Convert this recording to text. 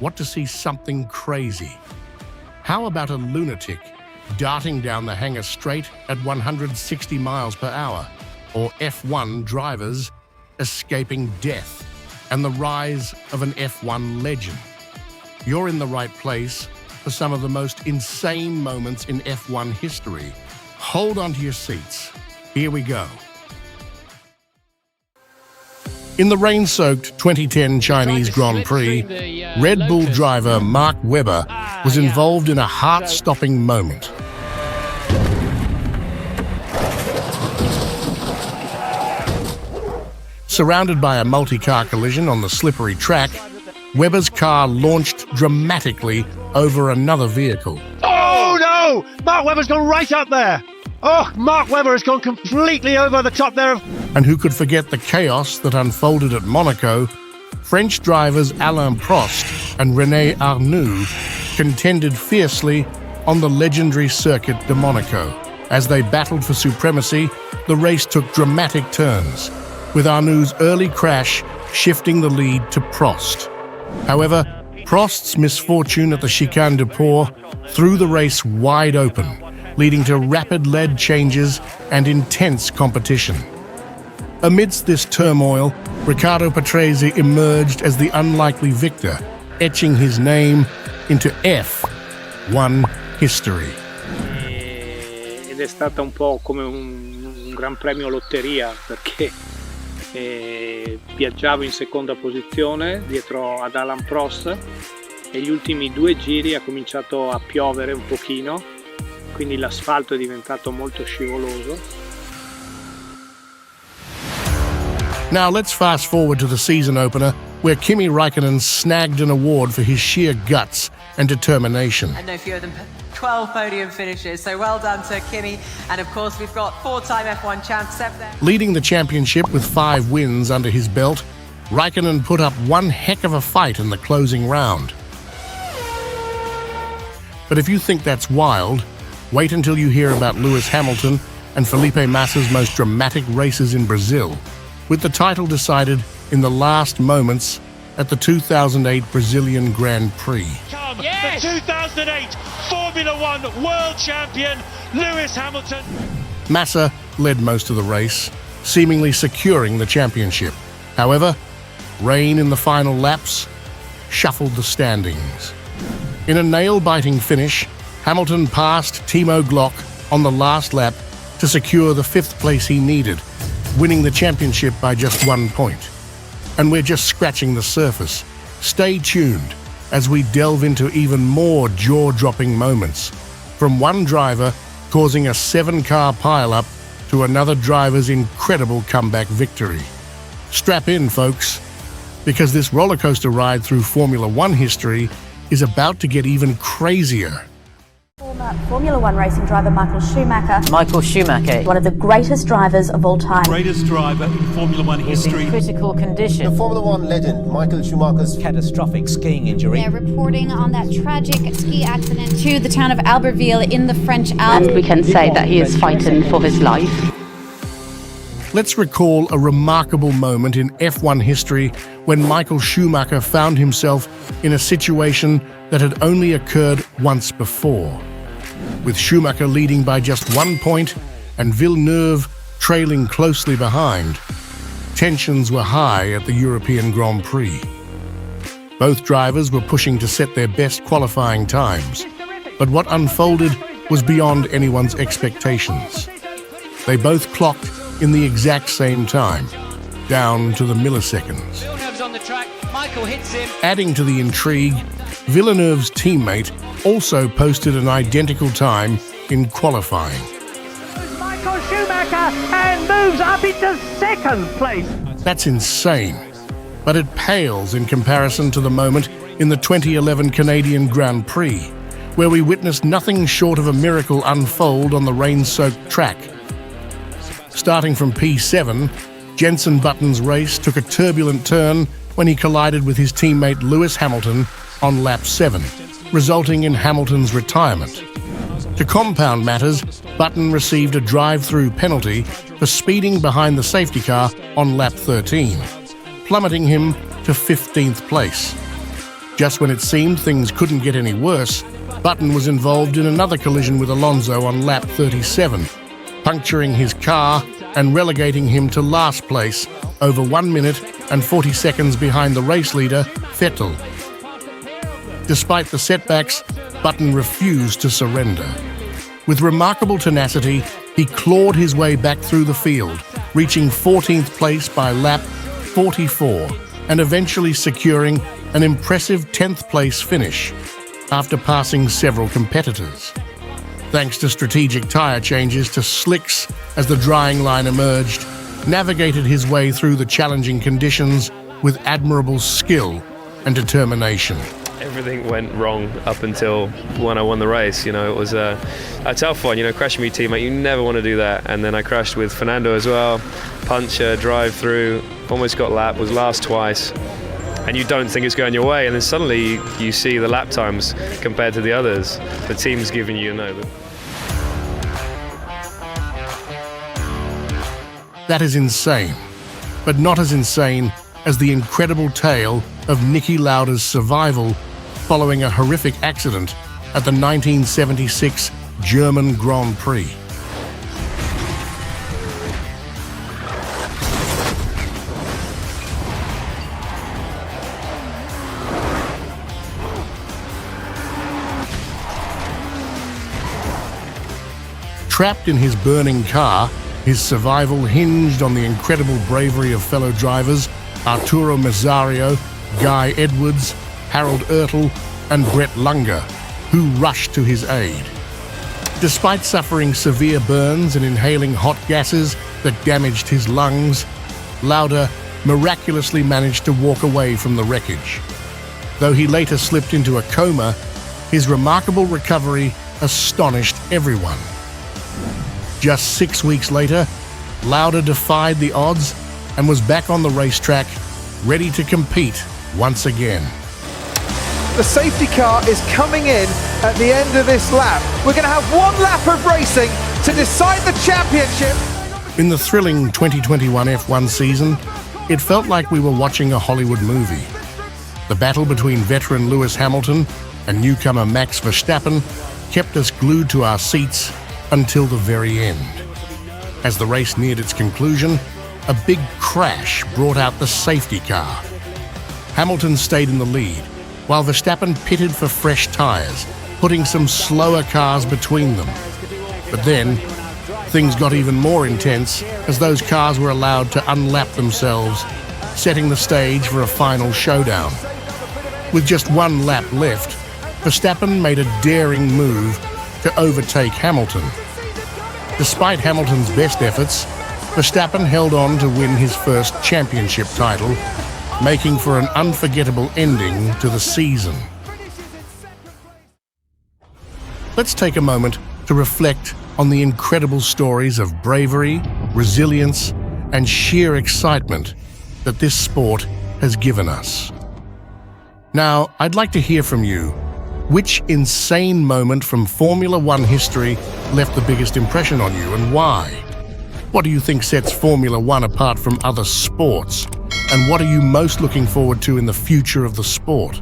what to see something crazy? How about a lunatic darting down the hangar straight at 160 miles per hour? Or F1 drivers escaping death and the rise of an F1 legend? You're in the right place for some of the most insane moments in F1 history. Hold on to your seats. Here we go. In the rain-soaked 2010 Chinese Grand Prix, Red Bull driver Mark Webber was involved in a heart-stopping moment. Surrounded by a multi-car collision on the slippery track, Webber's car launched dramatically over another vehicle. Oh no! Mark Webber's gone right up there! Oh, Mark Webber has gone completely over the top there. And who could forget the chaos that unfolded at Monaco? French drivers Alain Prost and René Arnoux contended fiercely on the legendary Circuit de Monaco. As they battled for supremacy, the race took dramatic turns, with Arnoux' early crash shifting the lead to Prost. However, Prost's misfortune at the Chicane de Port threw the race wide open, leading to rapid lead changes and intense competition. Amidst this turmoil, Riccardo Patrese emerged as the unlikely victor, etching his name into F1 history. Ed è stata un po' come un gran premio lotteria, perché viaggiavo in seconda posizione dietro ad Alain Prost e gli ultimi 2 giri ha cominciato a piovere un pochino, quindi l'asfalto è diventato molto scivoloso. Now let's fast forward to the season opener, where Kimi Räikkönen snagged an award for his sheer guts and determination. And no fewer than 12 podium finishes, so well done to Kimi. And of course we've got 4-time F1 champ Seb there. Leading the championship with 5 wins under his belt, Räikkönen put up one heck of a fight in the closing round. But if you think that's wild, wait until you hear about Lewis Hamilton and Felipe Massa's most dramatic races in Brazil, with the title decided in the last moments at the 2008 Brazilian Grand Prix. Yes! The 2008 Formula One World Champion, Lewis Hamilton. Massa led most of the race, seemingly securing the championship. However, rain in the final laps shuffled the standings. In a nail-biting finish, Hamilton passed Timo Glock on the last lap to secure the 5th place he needed, winning the championship by just 1 point. And we're just scratching the surface. Stay tuned as we delve into even more jaw-dropping moments, from one driver causing a 7-car pileup to another driver's incredible comeback victory. Strap in, folks, because this rollercoaster ride through Formula One history is about to get even crazier. Former Formula One racing driver Michael Schumacher, one of the greatest drivers of all time. Greatest driver in Formula One history. In critical condition. The Formula One legend Michael Schumacher's catastrophic skiing injury. They're reporting on that tragic ski accident to the town of Albertville in the French Alps. And we can say that he is fighting for his life. Let's recall a remarkable moment in F1 history when Michael Schumacher found himself in a situation that had only occurred once before. With Schumacher leading by just 1 point and Villeneuve trailing closely behind, tensions were high at the European Grand Prix. Both drivers were pushing to set their best qualifying times, but what unfolded was beyond anyone's expectations. They both clocked in the exact same time, down to the milliseconds. Villeneuve's on the track, Michael hits him. Adding to the intrigue, Villeneuve's teammate also posted an identical time in qualifying. Michael Schumacher and moves up into 2nd place. That's insane, but it pales in comparison to the moment in the 2011 Canadian Grand Prix, where we witnessed nothing short of a miracle unfold on the rain-soaked track. Starting from P7, Jenson Button's race took a turbulent turn when he collided with his teammate Lewis Hamilton on lap 7, resulting in Hamilton's retirement. To compound matters, Button received a drive-through penalty for speeding behind the safety car on lap 13, plummeting him to 15th place. Just when it seemed things couldn't get any worse, Button was involved in another collision with Alonso on lap 37, puncturing his car and relegating him to last place, over 1 minute and 40 seconds behind the race leader, Vettel. Despite the setbacks, Button refused to surrender. With remarkable tenacity, he clawed his way back through the field, reaching 14th place by lap 44, and eventually securing an impressive 10th place finish, after passing several competitors. Thanks to strategic tyre changes to slicks as the drying line emerged, navigated his way through the challenging conditions with admirable skill and determination. Everything went wrong up until when I won the race. You know, it was a tough one. You know, crashing with your teammate, you never want to do that. And then I crashed with Fernando as well. Puncher, drive through, almost got lapped, was last twice. And you don't think it's going your way, and then suddenly you see the lap times compared to the others. The team's giving you, That is insane, but not as insane as the incredible tale of Niki Lauda's survival following a horrific accident at the 1976 German Grand Prix. Trapped in his burning car, his survival hinged on the incredible bravery of fellow drivers Arturo Mazzario, Guy Edwards, Harold Ertl, and Brett Lunger, who rushed to his aid. Despite suffering severe burns and inhaling hot gases that damaged his lungs, Lauda miraculously managed to walk away from the wreckage. Though he later slipped into a coma, his remarkable recovery astonished everyone. Just 6 weeks later, Lauda defied the odds and was back on the racetrack, ready to compete once again. The safety car is coming in at the end of this lap. We're going to have one lap of racing to decide the championship. In the thrilling 2021 F1 season, it felt like we were watching a Hollywood movie. The battle between veteran Lewis Hamilton and newcomer Max Verstappen kept us glued to our seats until the very end. As the race neared its conclusion, a big crash brought out the safety car. Hamilton stayed in the lead, while Verstappen pitted for fresh tyres, putting some slower cars between them. But then, things got even more intense as those cars were allowed to unlap themselves, setting the stage for a final showdown. With just one lap left, Verstappen made a daring move to overtake Hamilton. Despite Hamilton's best efforts, Verstappen held on to win his first championship title, making for an unforgettable ending to the season. Let's take a moment to reflect on the incredible stories of bravery, resilience, and sheer excitement that this sport has given us. Now, I'd like to hear from you. Which insane moment from Formula One history left the biggest impression on you, and why? What do you think sets Formula One apart from other sports? And what are you most looking forward to in the future of the sport?